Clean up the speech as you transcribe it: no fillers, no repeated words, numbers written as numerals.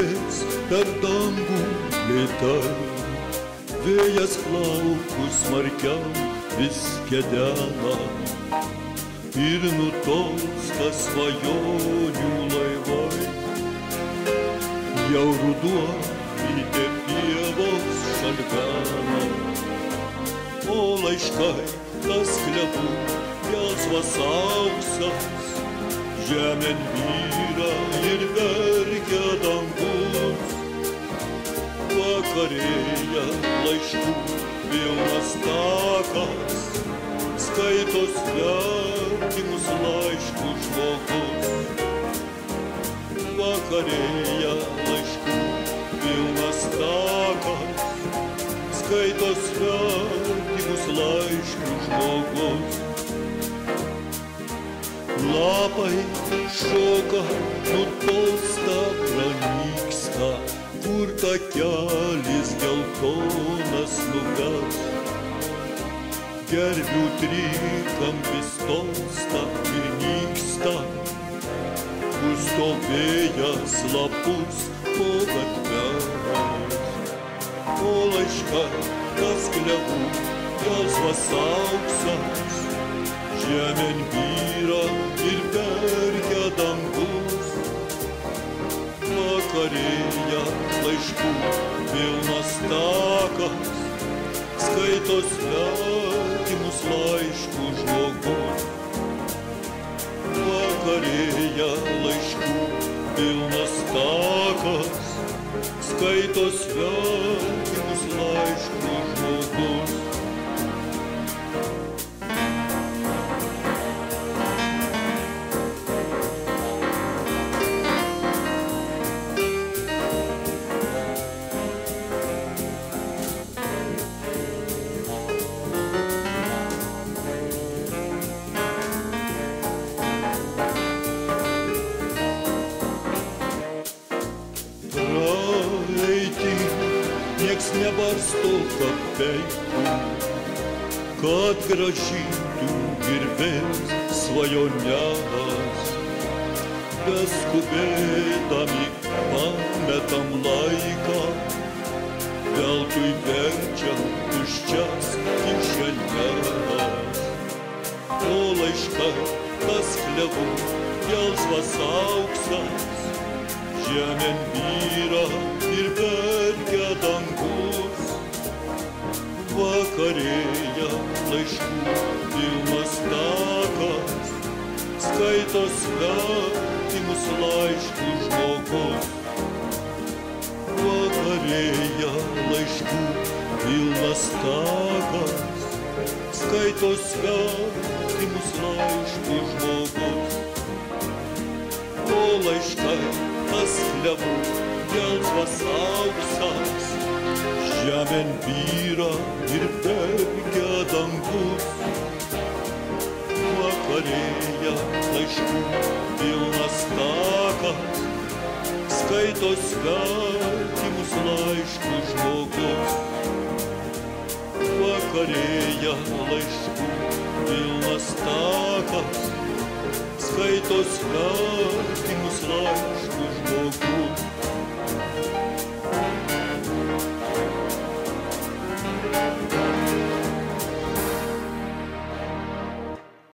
žvaigždės per dangų lėtai, vėjas plaukus smarkiam vis kedena ir nutolsta svajonių laivai. Jau ruduo ryte pievos šalvena, o laiškai tas klevų gelsvas auksas, žemėn byra ir verkia dangus. Vakarėja laiškų pilnas takas, skaito svetimus laiškus žmogus. Vakarėja laiškų pilnas takas, skaito svetimus laiškus žmogus. Lapai šoka, nutolsta, pranyksta, kur takelis geltonas nuves. Gervių trikampis tolsta ir nyksta, užstovėjęs lapus po gatves. O laiškai tas klevų gelsvas auksas, žemėn byra ir verkia dangus. Vakarėja laiškų pilnas takas, skaito svetimus laiškus žmogus. Vakarėja laiškų pilnas takas, skaito svetimus laiškus žmogus. Nieks nebarsto kapeikų, kad grąžintų ir vėl svajones. Beskubėdami pametam laiką, veltui verčia tuščias kišenes. O laiškai tas klevų gelsvas auksas, žemėn byra ir verkia dangus. Vakarėja laiškų pilnas takas, skaito svetimus laiškus žmogus. Vakarėja laiškų pilnas takas, skaito svetimus laiškus žmogus. O laiškai tas klevų gelsvas auksas, žemėn byra ir verkia dangus. Vakarėja laiškų pilnas takas, skaito svetimus laiškus žmogus. Vakarėja laiškų pilnas takas, skaito svetimus laiškus.